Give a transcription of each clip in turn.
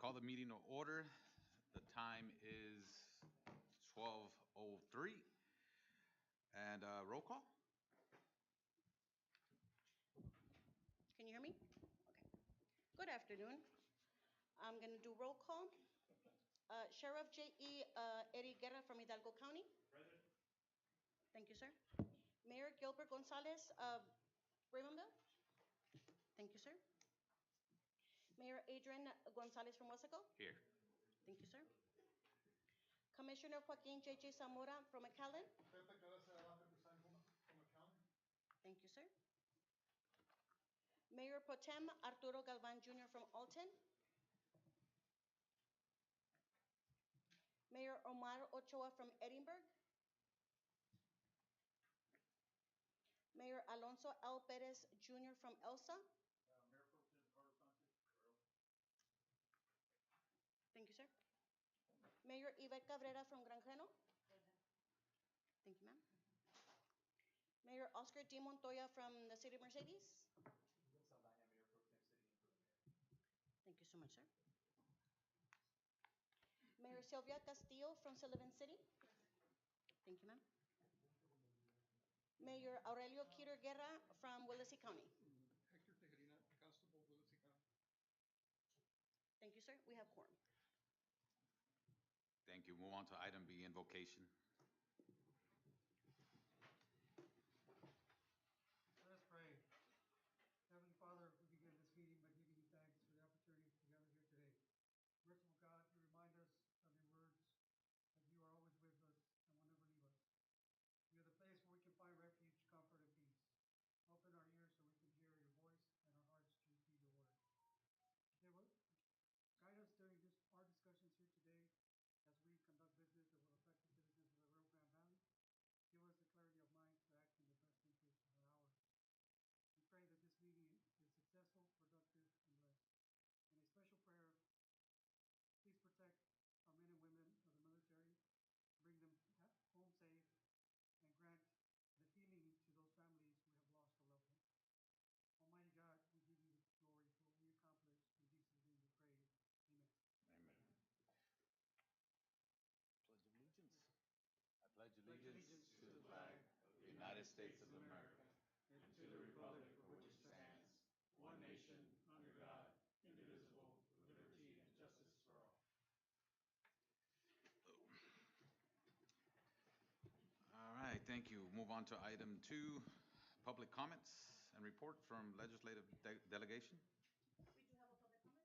Call the meeting to order. The time is 12:03. And roll call? Can you hear me? Okay. Good afternoon. I'm going to do roll call. Sheriff J.E. Eddie Guerra from Hidalgo County. Present. Thank you, sir. Mayor Gilbert Gonzalez of Raymondville. Thank you, sir. Mayor Adrian Gonzalez from Wesco. Here. Thank you, sir. Commissioner Joaquin J.J. Zamora from McAllen. Thank you, sir. Mayor Pro Tem Arturo Galvan Jr. from Alton. Mayor Omar Ochoa from Edinburgh. Mayor Alonso L. Perez Jr. from Elsa. Mayor Pro Tem Carlos Sanchez. Thank you, sir. Mayor Yvette Cabrera from Granjeno. Thank you, ma'am. Mayor Oscar D. Montoya from the City of Mercedes. Thank you so much, sir. Mayor Sylvia Castillo from Sullivan City. Thank you, ma'am. Mayor Aurelio Quito Guerra from Willacy County. Hector Tejerina, Constable, Willacy County. Thank you, sir. We have quorum. Thank you. Move on to item B, invocation. Let us pray. Heavenly Father, we begin this meeting by giving you thanks for the opportunity to gather here today. Merciful God, you remind us of your words that you are always with us and will never leave us. You are the place where we can find refuge, comfort, and peace. Open our ears so we can hear your voice and our hearts to receive your word. Guide us during our discussions here today as we conduct business that will affect the citizens of the Rio Grande Valley. Give us the clarity of mind to act in the best interest of our hour. We pray that this meeting is successful, productive, and blessed. In a special prayer, please protect our men and women of the military, bring them home safe, and grant the healing to those families who have lost a loved one. Almighty God, we give you glory for what we accomplished. In Jesus' name we pray. Amen. Amen. Pledge allegiance. I pledge allegiance to the flag of the United States of America and to the republic for which it stands, one nation, under God, indivisible, with liberty and justice for all. All right, thank you. Move on to item 2, public comments and report from legislative delegation. We do have a public comment.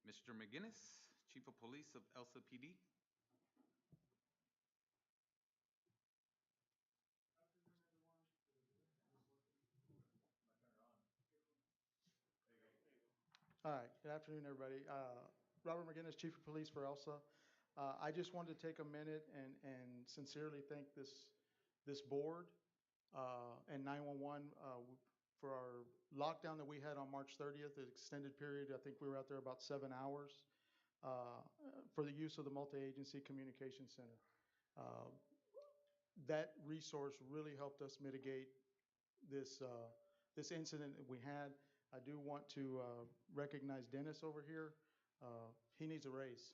Mr. McGinnis, Chief of Police of Elsa PD. All right, good afternoon, everybody. Robert McGinnis, Chief of Police for Elsa. I just wanted to take a minute and sincerely thank this board and 911 for our lockdown that we had on March 30th, the extended period. I think we were out there about 7 hours for the use of the multi-agency communication center. That resource really helped us mitigate this incident that we had. I do want to recognize Dennis over here. He needs a raise.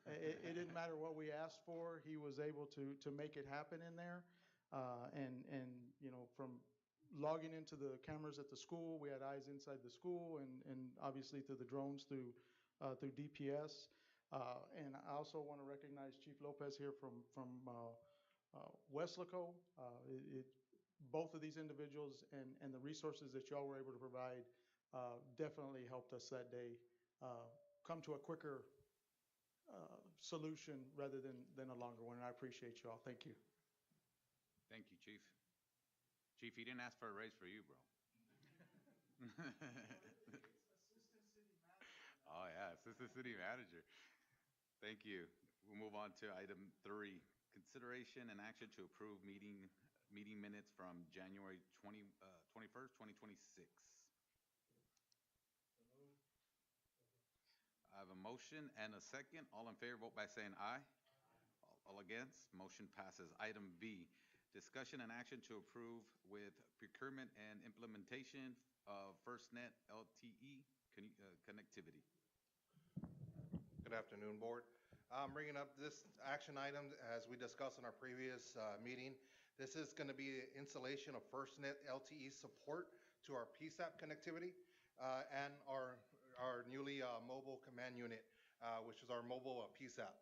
It didn't matter what we asked for. He was able to make it happen in there. And you know, from logging into the cameras at the school, we had eyes inside the school, and obviously through the drones through DPS. And I also want to recognize Chief Lopez here from Weslaco. Both of these individuals and the resources that y'all were able to provide definitely helped us that day come to a quicker solution rather than a longer one. And I appreciate y'all. Thank you. Thank you, Chief. Chief, he didn't ask for a raise for you, bro. Oh, yeah, Assistant City Manager. Thank you. We'll move on to item 3, consideration and action to approve meeting minutes from January 21st, 2026. I have a motion and a second. All in favor, vote by saying aye. All against, motion passes. Item B, Discussion and action to approve with procurement and implementation of FirstNet LTE connectivity. Good afternoon, Board. I'm bringing up this action item as we discussed in our previous meeting. This is going to be the installation of FirstNet LTE support to our PSAP connectivity and our newly mobile command unit, which is our mobile PSAP.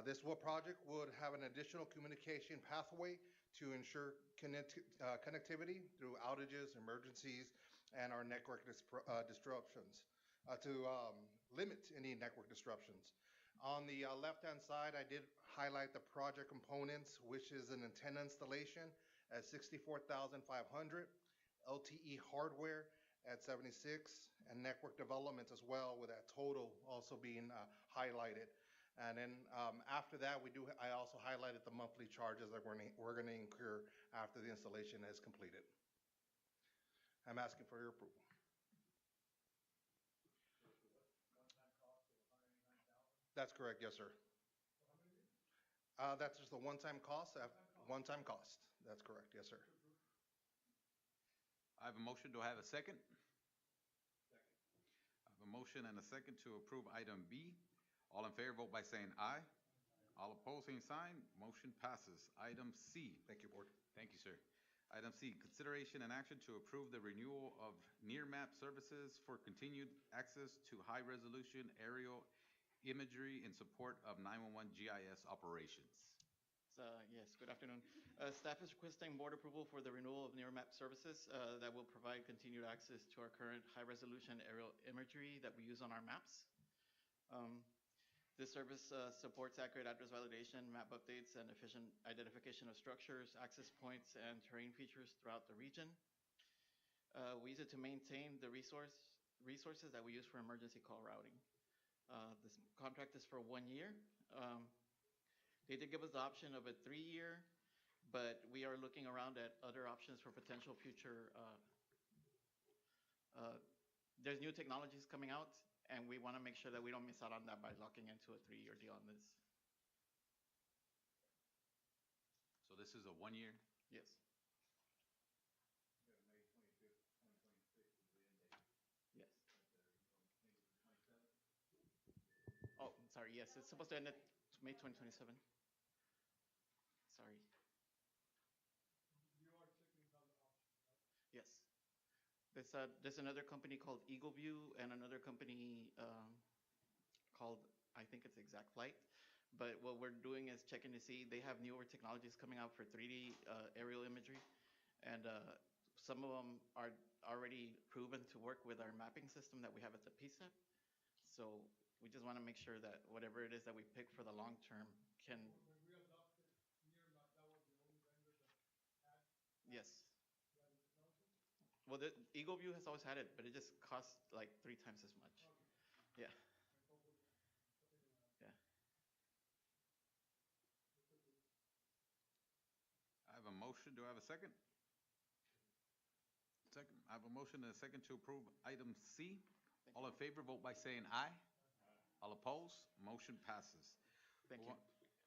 This project would have an additional communication pathway to ensure connectivity through outages, emergencies, and our network disruptions to limit any network disruptions. On the left-hand side, I did highlight the project components, which is an antenna installation at 64,500, LTE hardware at 76, and network development as well, with that total also being highlighted. And then after that, I also highlighted the monthly charges that we're going to incur after the installation is completed. I'm asking for your approval. That's correct, yes, sir. That's just a one-time cost. One-time cost. That's correct, yes, sir. I have a motion. Do I have a second? Second. I have a motion and a second to approve item B. All in favor, vote by saying aye. All opposed, same sign. Motion passes. Item C. Thank you, Board. Thank you, sir. Item C, consideration and action to approve the renewal of near map services for continued access to high-resolution aerial imagery in support of 911 GIS operations. Yes, good afternoon. Staff is requesting board approval for the renewal of near map services that will provide continued access to our current high-resolution aerial imagery that we use on our maps. This service supports accurate address validation, map updates, and efficient identification of structures, access points, and terrain features throughout the region. We use it to maintain the resources that we use for emergency call routing. This contract is for 1 year. They did give us the option of a 3-year, but we are looking around at other options for potential future. There's new technologies coming out, and we want to make sure that we don't miss out on that by locking into a 3-year deal on this. So this is a 1 year? Yes. May 25th, 2026 is the end date. Yes. Oh, I'm sorry. Yes, it's supposed to end at May 2027. Sorry. You are checking other options, right? Yes. There's another company called Eagle View and another company called, I think it's Exact Flight. But what we're doing is checking to see, they have newer technologies coming out for 3D aerial imagery. And some of them are already proven to work with our mapping system that we have at the PSAP. So we just want to make sure that whatever it is that we pick for the long term can. When we adopted Nearmap, that was the only vendor that had Yes. that technology? Well, the Eagle View has always had it, but it just costs like 3 times as much. Okay. Yeah. Yeah. I have a motion. Do I have a second? Second. I have a motion and a second to approve item C. All in favor, vote by saying aye. All opposed, motion passes. Thank you.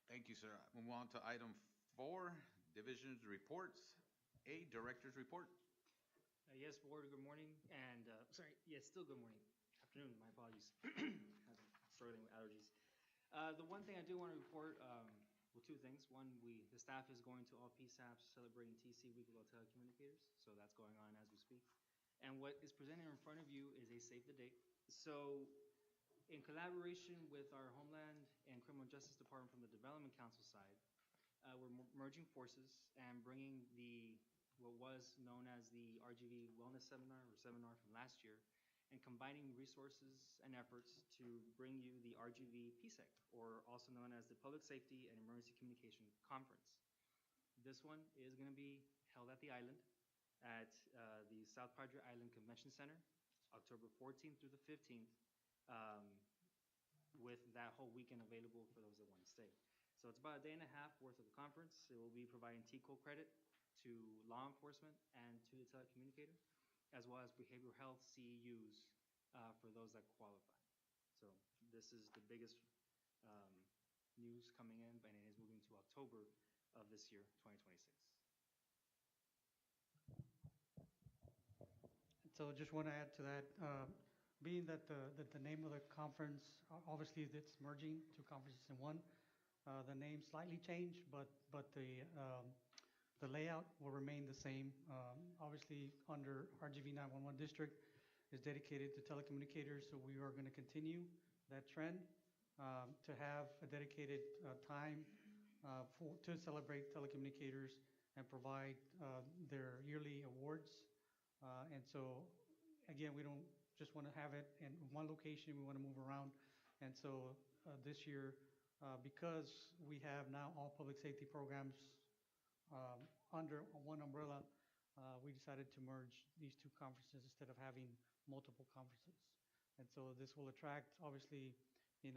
Thank you, sir. Move on to item 4, divisions reports. A, director's report. Yes, board, good morning, and, still good morning. Afternoon, my apologies. Struggling with allergies. The one thing I do want to report, well, 2 things. One, the staff is going to all PSAPs celebrating TC Week of all telecommunicators, so that's going on as we speak. And what is presented in front of you is a save the date. So, in collaboration with our Homeland and Criminal Justice Department from the Development Council side, we're merging forces and bringing what was known as the RGV Wellness Seminar or seminar from last year, and combining resources and efforts to bring you the RGV PSEC, or also known as the Public Safety and Emergency Communication Conference. This one is going to be held at the island at the South Padre Island Convention Center, October 14th through the 15th, with that whole weekend available for those that want to stay. So it's about a day and a half worth of the conference. It will be providing TCO credit to law enforcement and to the telecommunicator, as well as behavioral health CEUs for those that qualify. So this is the biggest news coming in, and it is moving to October of this year, 2026. So just want to add to that, being that the name of the conference, obviously it's merging two conferences in one. The name slightly changed, but the layout will remain the same. Obviously, under RGV 911 district is dedicated to telecommunicators, so we are going to continue that trend to have a dedicated time to celebrate telecommunicators and provide their yearly awards. And so, again, we don't just want to have it in one location, we want to move around. And so this year, because we have now all public safety programs under one umbrella, we decided to merge these two conferences instead of having multiple conferences. And so this will attract, obviously,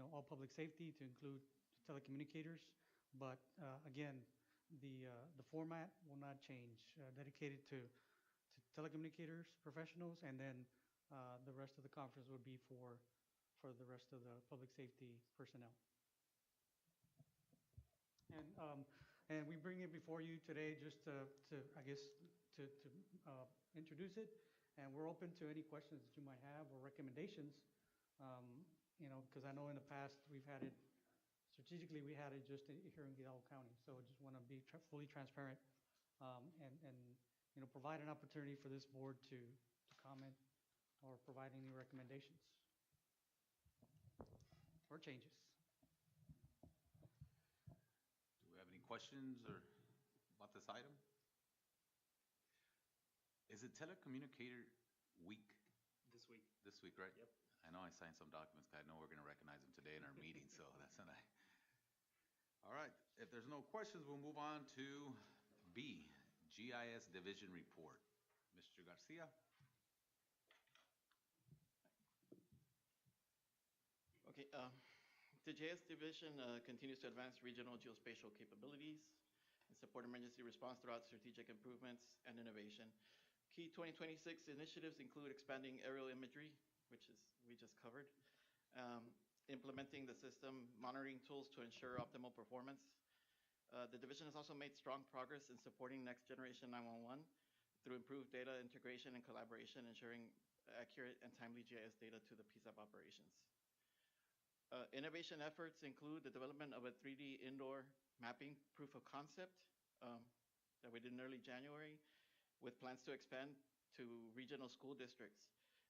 all public safety to include telecommunicators. But again, the format will not change. Dedicated to telecommunicators professionals, and then the rest of the conference would be for the rest of the public safety personnel. And we bring it before you today just to I guess, to introduce it. And we're open to any questions that you might have or recommendations. Because I know in the past we've had it strategically, we had it just here in Hidalgo County. So I just want to be fully transparent and provide an opportunity for this board to comment or provide any recommendations or changes. Do we have any questions or about this item? Is it Telecommunicator Week This week. this week, right? Yep. I know I signed some documents. 'Cause I know we're going to recognize them today in our meeting, so that's an I. All right. If there's no questions, we'll move on to B, GIS Division Report. Mr. Garcia. Okay, the JS division continues to advance regional geospatial capabilities and support emergency response throughout strategic improvements and innovation. Key 2026 initiatives include expanding aerial imagery, which is we just covered, implementing the system monitoring tools to ensure optimal performance. The division has also made strong progress in supporting next generation 911 through improved data integration and collaboration, ensuring accurate and timely GIS data to the PSAP operations. Innovation efforts include the development of a 3D indoor mapping proof of concept that we did in early January, with plans to expand to regional school districts,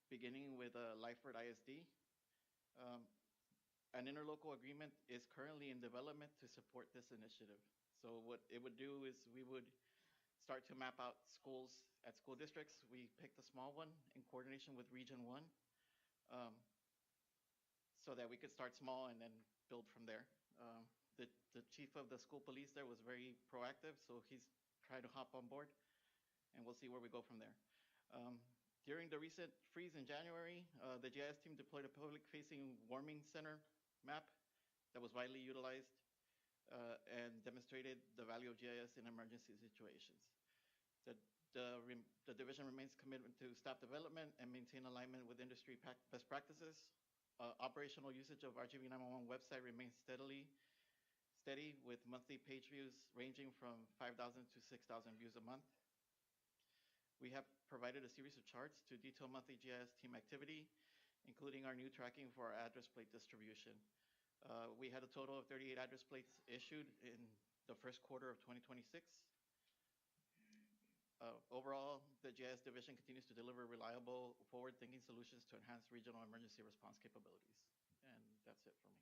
beginning with Lyford ISD. An interlocal agreement is currently in development to support this initiative. So what it would do is we would start to map out schools at school districts. We picked a small one in coordination with Region 1. So that we could start small and then build from there. The chief of the school police there was very proactive, so he's trying to hop on board, and we'll see where we go from there. During the recent freeze in January, the GIS team deployed a public-facing warming center map that was widely utilized and demonstrated the value of GIS in emergency situations. The division remains committed to staff development and maintain alignment with industry best practices. Operational usage of RGV 911 website remains steady with monthly page views ranging from 5,000 to 6,000 views a month. We have provided a series of charts to detail monthly GIS team activity, including our new tracking for our address plate distribution. We had a total of 38 address plates issued in the first quarter of 2026. Overall, the GIS division continues to deliver reliable, forward-thinking solutions to enhance regional emergency response capabilities. And that's it for me.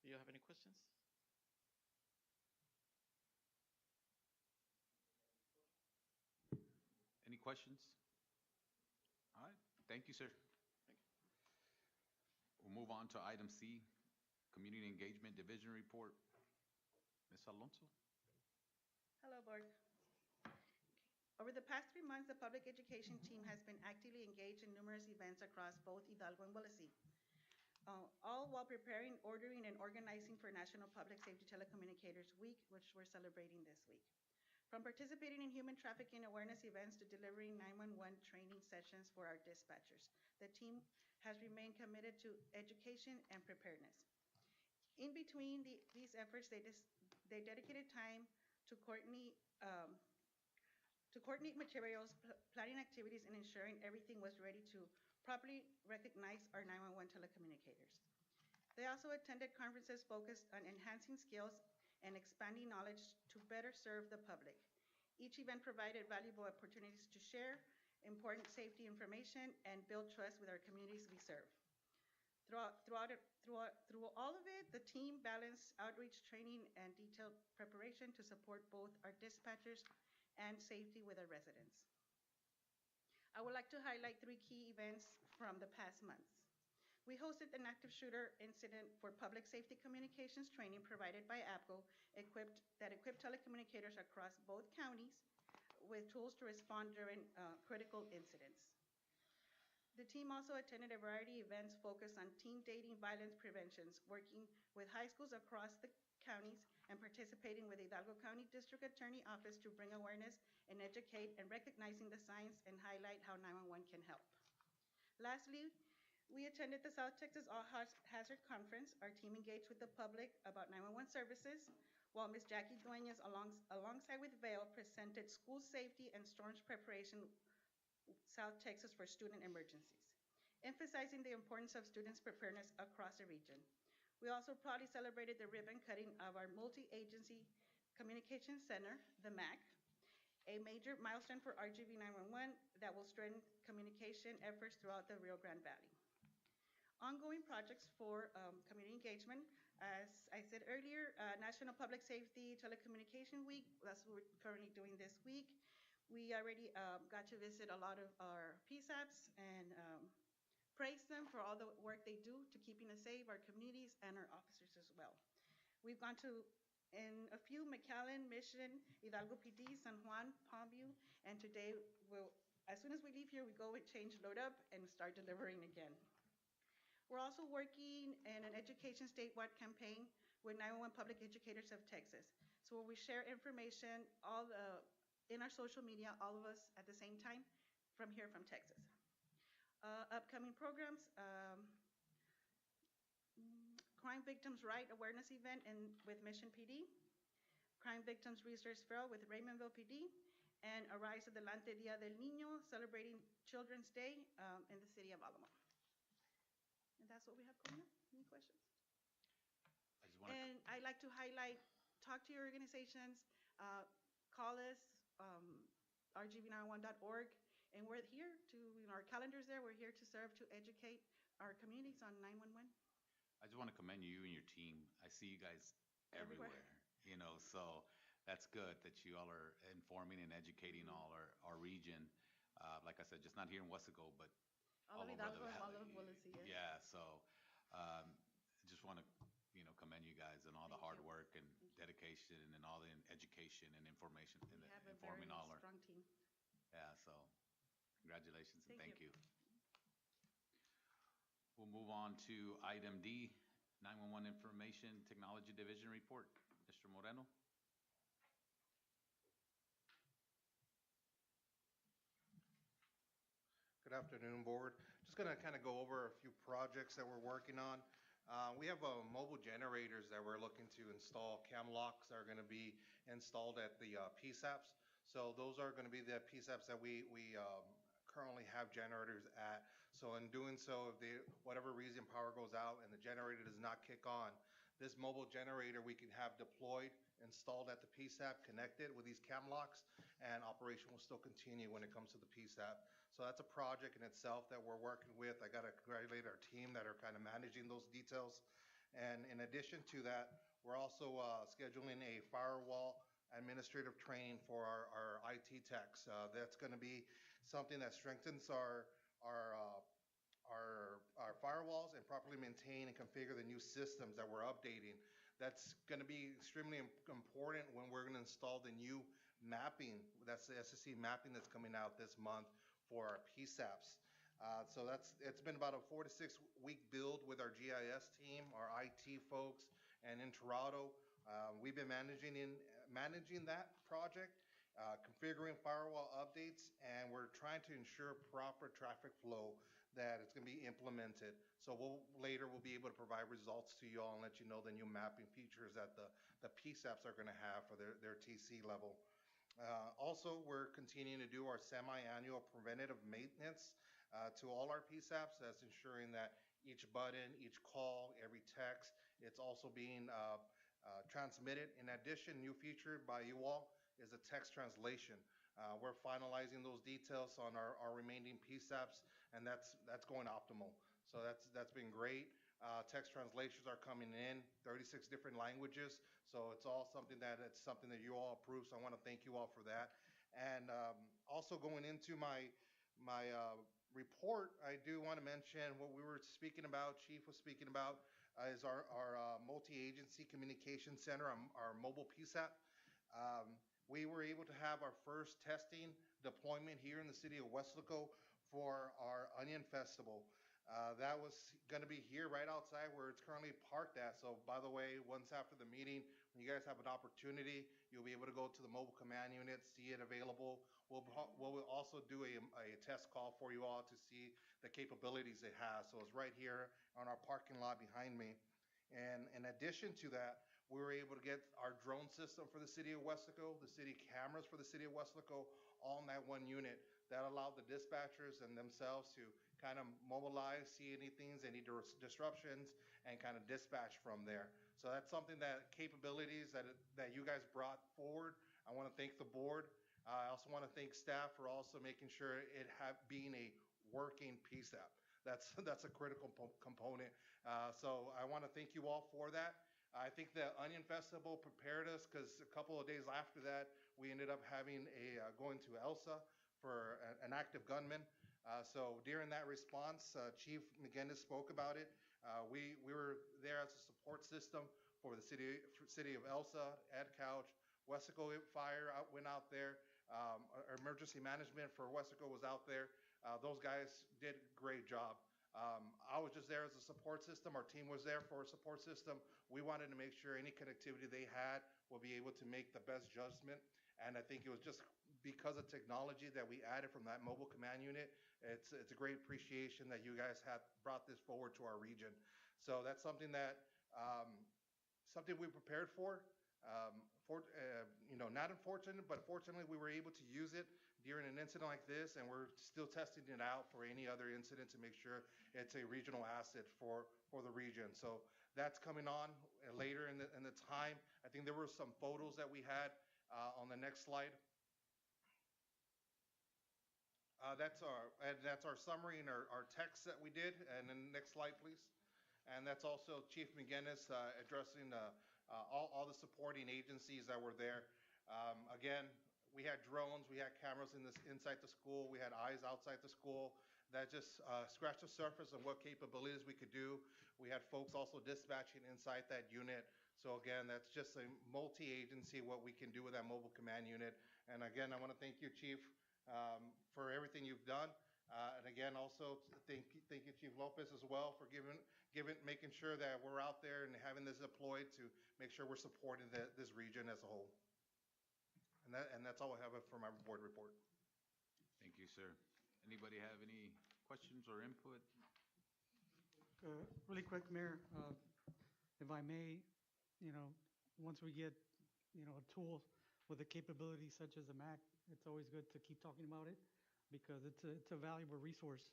Do you have any questions? Any questions? All right. Thank you, sir. Thank you. We'll move on to item C, Community Engagement Division Report. Ms. Alonso. Hello, Board. Over the past 3 months, the public education team has been actively engaged in numerous events across both Hidalgo and Wallasey, all while preparing, ordering, and organizing for National Public Safety Telecommunicators Week, which we're celebrating this week. From participating in human trafficking awareness events to delivering 911 training sessions for our dispatchers, the team has remained committed to education and preparedness. In between these efforts, they dedicated time to to coordinate materials, planning activities, and ensuring everything was ready to properly recognize our 911 telecommunicators. They also attended conferences focused on enhancing skills and expanding knowledge to better serve the public. Each event provided valuable opportunities to share important safety information and build trust with our communities we serve. Through all of it, the team balanced outreach training and detailed preparation to support both our dispatchers and safety with our residents. I would like to highlight 3 key events from the past months. We hosted an active shooter incident for public safety communications training provided by APCO that equipped telecommunicators across both counties with tools to respond during critical incidents. The team also attended a variety of events focused on teen dating violence preventions, working with high schools across the counties and participating with the Hidalgo County District Attorney Office to bring awareness and educate and recognizing the signs and highlight how 911 can help. Lastly, we attended the South Texas All Hazard Conference. Our team engaged with the public about 911 services, while Ms. Jackie Dueñas, alongside with Vail, presented school safety and storms preparation South Texas for student emergencies, emphasizing the importance of students' preparedness across the region. We also proudly celebrated the ribbon cutting of our multi-agency communication center, the MAC, a major milestone for RGV911 that will strengthen communication efforts throughout the Rio Grande Valley. Ongoing projects for community engagement. As I said earlier, National Public Safety Telecommunication Week, that's what we're currently doing this week. We already got to visit a lot of our PSAPs and praise them for all the work they do to keeping us safe, our communities, and our officers as well. We've gone to, in a few, McAllen, Mission, Hidalgo PD, San Juan, Palmview, and today, as soon as we leave here, we go and change, load up, and start delivering again. We're also working in an education statewide campaign with 911 Public Educators of Texas. So where we share information in our social media, all of us at the same time, from here from Texas. Upcoming programs, Crime Victims' Right Awareness Event with Mission PD, Crime Victims Research Fair with Raymondville PD, and Arise Adelante Dia del Niño, celebrating Children's Day in the city of Alamo. And that's what we have coming up. Any questions? And I'd like to highlight, talk to your organizations, call us, rgv911.org, and we're here to, our calendar's there, we're here to serve, to educate our communities on 911. I just want to commend you and your team. I see you guys everywhere, so that's good that you all are informing and educating all our region. Like I said, just not here in Wesco, but all over the valley. Yeah, so just want to commend you guys and all the hard work and dedication and all the education and information and informing all our. Strong team. Yeah, so congratulations and thank you. you. We'll move on to item D, 911 Information Technology Division Report. Mr. Moreno. Good afternoon, Board. Just going to kind of go over a few projects that we're working on. We have mobile generators that we're looking to install. Cam locks are going to be installed at the PSAPs. So those are going to be the PSAPs that we currently have generators at. So in doing so, if whatever reason power goes out and the generator does not kick on, this mobile generator we can have deployed, installed at the PSAP, connected with these cam locks, and operation will still continue when it comes to the PSAP. So that's a project in itself that we're working with. I got to congratulate our team that are kind of managing those details. And in addition to that, we're also scheduling a firewall administrative training for our IT techs. That's going to be something that strengthens our firewalls and properly maintain and configure the new systems that we're updating. That's going to be extremely important when we're going to install the new mapping. That's the SSC mapping that's coming out this month for our PSAPs. So it's been about a 4 to 6 week build with our GIS team, our IT folks, and in Toronto. We've been managing that project, configuring firewall updates, and we're trying to ensure proper traffic flow that it's going to be implemented. So later we'll be able to provide results to you all and let you know the new mapping features that the PSAPs are going to have for their TC level. Also, we're continuing to do our semi-annual preventative maintenance to all our PSAPs. That's ensuring that each button, each call, every text, it's also being transmitted. In addition, new feature by you all is a text translation. We're finalizing those details on our remaining PSAPs, and that's going optimal. So that's been great. Text translations are coming in 36 different languages, so it's all something that you all approve. So I want to thank you all for that. And also going into my report, I do want to mention what we were speaking about. Chief was speaking about is our multi-agency communication center, our mobile PSAP. We were able to have our first testing deployment here in the city of Westlaco for our Onion Festival. That was going to be here right outside where it's currently parked at. So, by the way, once after the meeting, when you guys have an opportunity, you'll be able to go to the mobile command unit, see it available. We'll also do a test call for you all to see the capabilities it has. So, it's right here on our parking lot behind me. And in addition to that, we were able to get our drone system for the city of Westlaco, the city cameras for the city of Westlaco, all in that one unit. That allowed the dispatchers and themselves to kind of mobilize, see anything, any disruptions, and kind of dispatch from there. So that's something that capabilities that you guys brought forward. I want to thank the board. I also want to thank staff for also making sure it being a working PSAP. That's a critical component. So I want to thank you all for that. I think the Onion Festival prepared us because a couple of days after that, we ended up having going to Elsa for an active gunman. So during that response, Chief McGinnis spoke about it. We were there as a support system for the city of Elsa, Ed Couch, Westaco Fire went out there. Our emergency management for Westaco was out there. Those guys did a great job. I was just there as a support system. Our team was there for a support system. We wanted to make sure any connectivity they had will be able to make the best judgment. And I think it was just because of technology that we added from that mobile command unit. It's a great appreciation that you guys have brought this forward to our region. So that's something that something we prepared for. Not unfortunate, but fortunately we were able to use it during an incident like this, and we're still testing it out for any other incident to make sure it's a regional asset for the region. So that's coming on later in the time. I think there were some photos that we had on the next slide. That's our summary and our text that we did. And then next slide, please. And that's also Chief McGinnis addressing all the supporting agencies that were there. Again, we had drones, we had cameras inside the school, we had eyes outside the school. That just scratched the surface of what capabilities we could do. We had folks also dispatching inside that unit. So again, that's just a multi-agency what we can do with that mobile command unit. And again, I want to thank you, Chief, for everything you've done. And again, also thank you, Chief Lopez, as well for making sure that we're out there and having this deployed to make sure we're supporting this region as a whole. And that's all I have for my board report. Thank you, sir. Anybody have any questions or input? Really quick, Mayor, if I may, once we get, a tool with a capability such as the Mac, it's always good to keep talking about it because it's a valuable resource.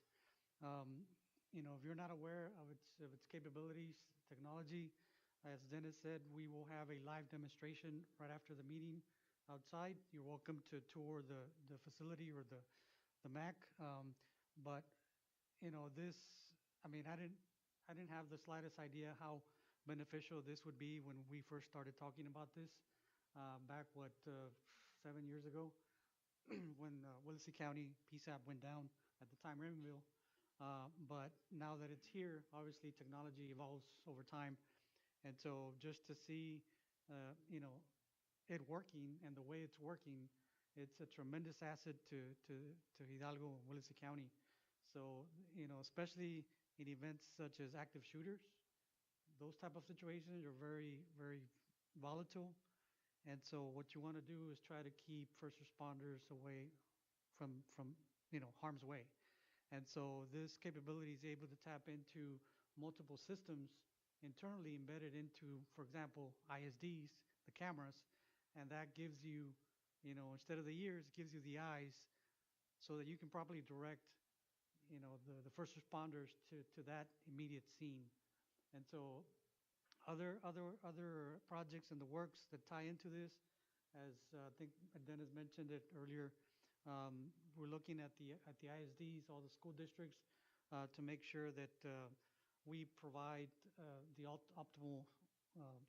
If you're not aware of its capabilities, technology, as Dennis said, we will have a live demonstration right after the meeting outside. You're welcome to tour the facility or the Mac. But this, I didn't have the slightest idea how beneficial this would be when we first started talking about this back 7 years ago when Willacy County PSAP went down at the time, Raymondville. But now that it's here, obviously technology evolves over time, and so just to see, it working and the way it's working, it's a tremendous asset to Hidalgo and Willacy County. So, especially in events such as active shooters, those type of situations are very, very volatile. And so what you want to do is try to keep first responders away from harm's way. And so this capability is able to tap into multiple systems internally embedded into, for example, ISDs, the cameras, and that gives you, instead of the ears, it gives you the eyes so that you can properly direct, the first responders to that immediate scene. And so other projects in the works that tie into this, as I think Dennis mentioned it earlier, we're looking at the ISDs, all the school districts, to make sure that we provide the optimal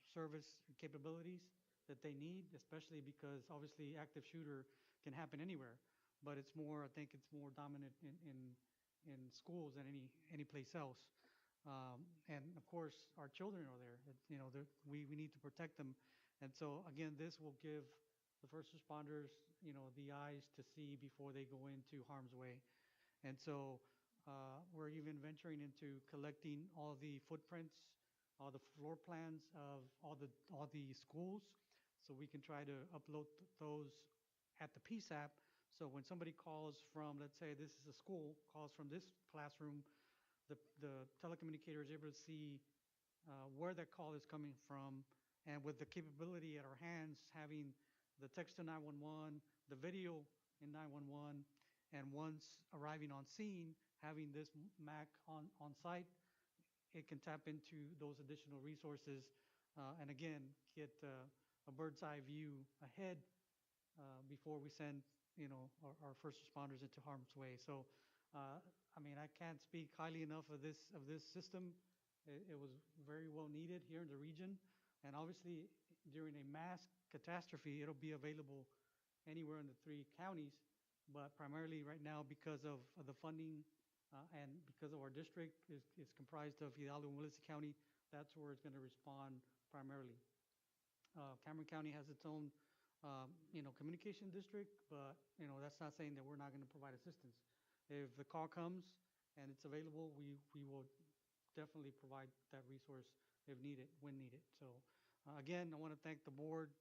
service capabilities that they need, especially because obviously active shooter can happen anywhere, but I think it's more dominant in schools than any place else. And of course, our children are there. We need to protect them. And so again, this will give the first responders, the eyes to see before they go into harm's way. And so we're even venturing into collecting all the footprints, all the floor plans of all the schools, so we can try to upload those at the PSAP. So when somebody calls from, let's say this is a school, calls from this classroom, the telecommunicator is able to see where that call is coming from, and with the capability at our hands, having the text to 911, the video in 911, and once arriving on scene, having this MAC on site, it can tap into those additional resources, and again, get a bird's eye view ahead before we send, our first responders into harm's way. So, I mean, I can't speak highly enough of this system. It was very well needed here in the region, and obviously during a mass catastrophe, it'll be available anywhere in the 3 counties, but primarily right now because of the funding and because of our district is comprised of Hidalgo and Willis County, that's where it's going to respond primarily. Cameron County has its own, communication district, but that's not saying that we're not going to provide assistance. If the call comes and it's available, we will definitely provide that resource if needed, when needed. So again, I want to thank the board,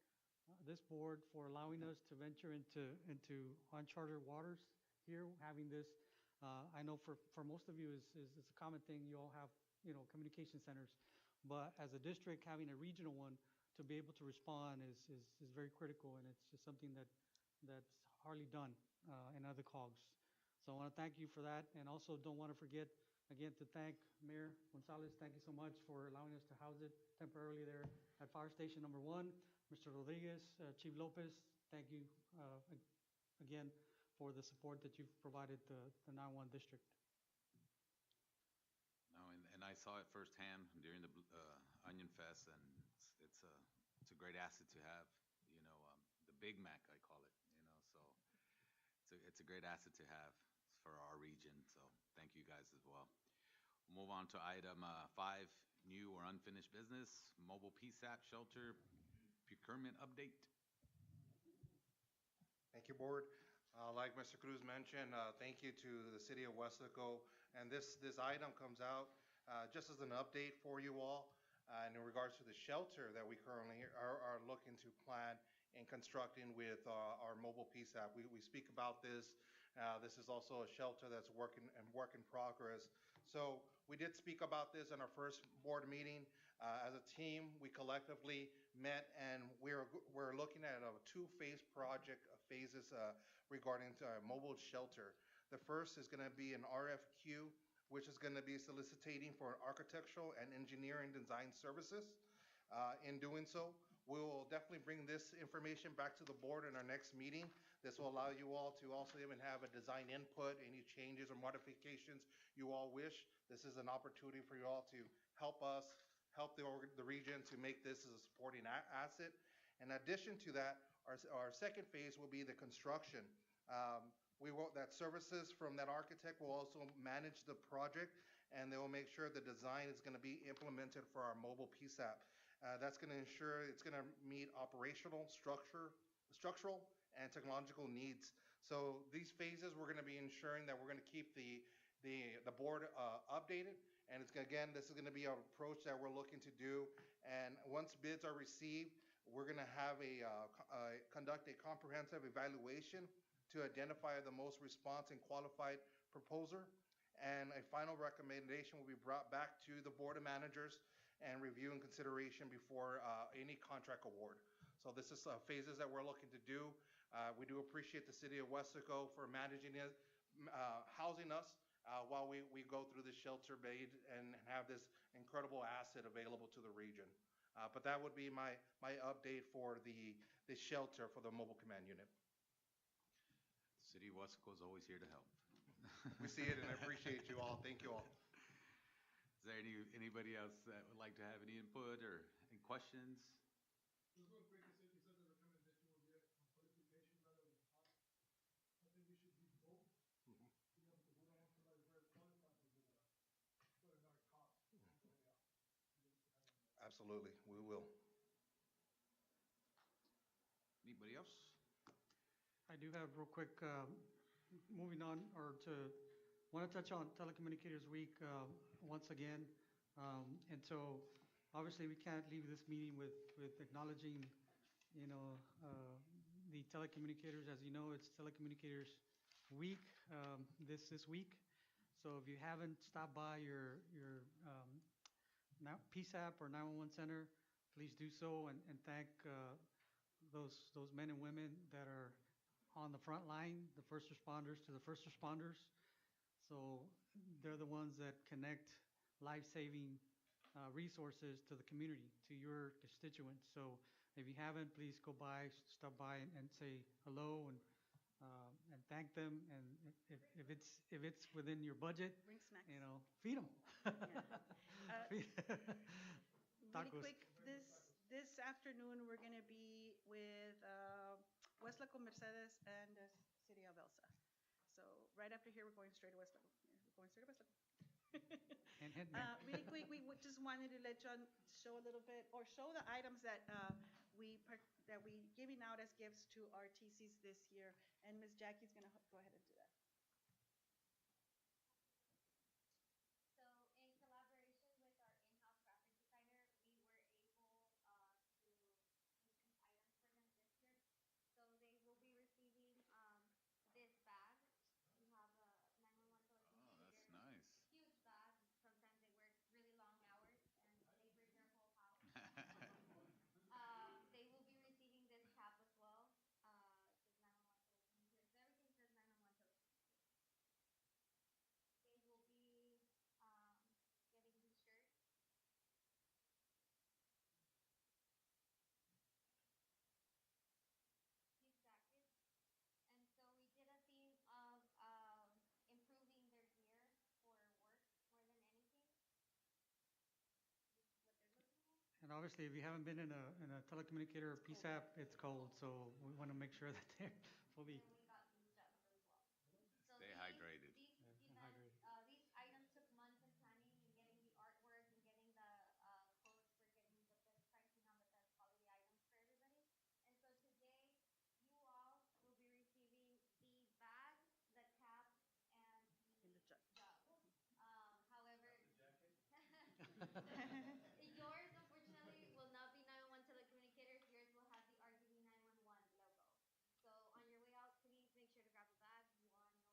this board, for allowing us to venture into uncharted waters here, having this. I know for most of you is it's a common thing. You all have communication centers, but as a district, having a regional one to be able to respond is very critical, and it's just something that's hardly done in other COGs. So I want to thank you for that, and also don't want to forget again to thank Mayor Gonzalez. Thank you so much for allowing us to house it temporarily there at Fire Station Number 1. Mr. Rodriguez, Chief Lopez, thank you again for the support that you've provided the 911 district. No, and I saw it firsthand during the Onion Fest, and it's a great asset to have. The Big Mac, I call it. So it's a great asset to have for our region. So thank you guys as well. We'll move on to item 5, new or unfinished business, mobile PSAP shelter procurement update. Thank you, Board. Like Mr. Cruz mentioned, thank you to the City of Wesco. And this item comes out just as an update for you all. And in regards to the shelter that we currently are looking to plan and constructing with our mobile PSAP. We speak about this. This is also a shelter that's work in progress. So we did speak about this in our first board meeting. As a team, we collectively met, and we're looking at a 2-phase project phases regarding mobile shelter. The first is going to be an RFQ, which is going to be soliciting for architectural and engineering design services. In doing so, we will definitely bring this information back to the board in our next meeting. This will allow you all to also even have a design input, any changes or modifications you all wish. This is an opportunity for you all to help us, help the region to make this as a supporting asset. In addition to that, our second phase will be the construction. That services from that architect will also manage the project, and they will make sure the design is going to be implemented for our mobile PSAP. That's going to ensure it's going to meet operational, structural, and technological needs. So these phases, we're going to be ensuring that we're going to keep the board updated. And this is going to be our approach that we're looking to do. And once bids are received, we're going to have conduct a comprehensive evaluation to identify the most response and qualified proposer. And a final recommendation will be brought back to the Board of Managers and review and consideration before any contract award. So this is phases that we're looking to do. We do appreciate the city of Westaco for managing it, housing us while we go through the shelter bait and have this incredible asset available to the region. But that would be my update for the shelter for the mobile command unit. City of Wesco is always here to help. We see it and I appreciate you all. Thank you all. Is there anybody else that would like to have any input or any questions? Just real quick, you said the recommendation will be on qualification rather than cost. I think we should be both, Mhm. because we don't want somebody very qualified to do that, but at our cost. So, yeah. Absolutely, we will. Anybody else? I do have real quick, moving on, want to touch on Telecommunicators Week once again. And so obviously we can't leave this meeting with acknowledging, the telecommunicators. As you know, it's Telecommunicators Week this week. So if you haven't stopped by your now PSAP or 911 center, please do so and thank those men and women that are on the front line, the first responders to the first responders. So they're the ones that connect life-saving resources to the community, to your constituents. So if you haven't, please go by, stop by and say hello and thank them. And if it's within your budget, Bring snacks. feed them. Really Tacos. quick, this afternoon, we're gonna be with Westlaco Mercedes and the city of Elsa. So right after here, we're going straight to Westlaco. Yeah, we're going straight to Westlaco. And Really quick, just wanted to let John show a little bit, or show the items that that we giving out as gifts to our TCs this year. And Miss Jackie's gonna go ahead and do that. So in collaboration with our in-house graphic designer, we were able to make these items for them this year. So they will be receiving this bag. We have a 911 Oh, that's telecommunicator, nice. huge bag. Sometimes they work really long hours and they bring their whole house. They will be receiving this cap as well. It says 911 telecommunicators. Everything says 911 telecommunicators. They will be getting these shirts. These jackets. And so we did a theme of improving their gear for work more than anything. This is what they're looking at. And obviously, if you haven't been in a telecommunicator PSAP, it's cold, so we want to make sure that they're fully And we got these vests as well. So Stay hydrated. these and events, hydrated. these items took months in planning and getting the artwork and getting the quotes for getting the best pricing on the best quality items for everybody. And so today, you all will be receiving the bag, the cap, and In the the jug. jug. However, yours unfortunately will not be 911 telecommunicators. Yours will have the RGV911 logo. So on your way out, please make sure to grab a bag. You all know me.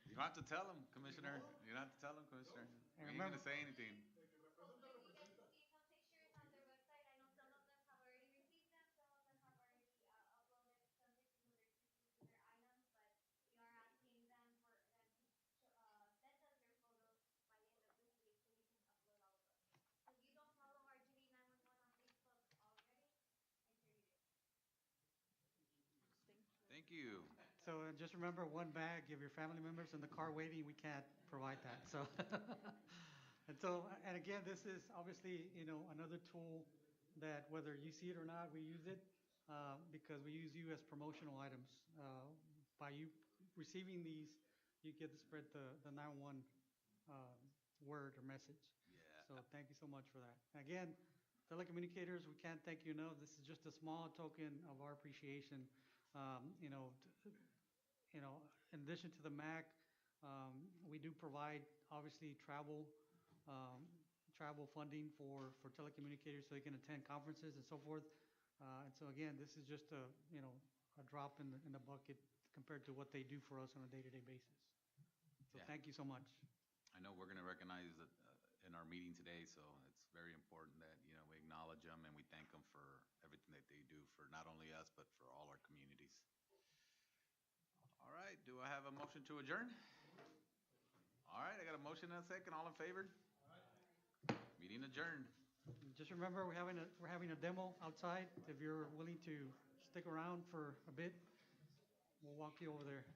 You don't have to tell them, Commissioner. You don't have to tell them, Commissioner. We ain't gonna say anything. Hopefully you get to see some pictures on their website. I know some of them have already received them. Some of them have already uploaded some pictures of their TCs and their items, but we are asking them for them to send us their photos by the end of this week so we can upload all of those. So if you don't follow RGV911 on Facebook already, make sure you do. Thank you. So just remember, one bag. If your family members in the car waiting, we can't provide that. So, and again, this is obviously another tool that whether you see it or not, we use it because we use you as promotional items. By you receiving these, you get to spread the 911 word or message. Yeah. So thank you so much for that. Again, telecommunicators, we can't thank you enough. This is just a small token of our appreciation. In addition to the MAC, we do provide obviously travel funding for telecommunicators so they can attend conferences and so forth. And so again, this is just a drop in the bucket compared to what they do for us on a day-to-day basis. So Yeah. thank you so much. I know we're gonna recognize that in our meeting today, so it's very important that we acknowledge them and we thank them for everything that they do for not only us, but for all our communities. All right, do I have a motion to adjourn? All right, I got a motion and a second. All in favor? Meeting adjourned. Just remember, we're having a demo outside. If you're willing to stick around for a bit, we'll walk you over there.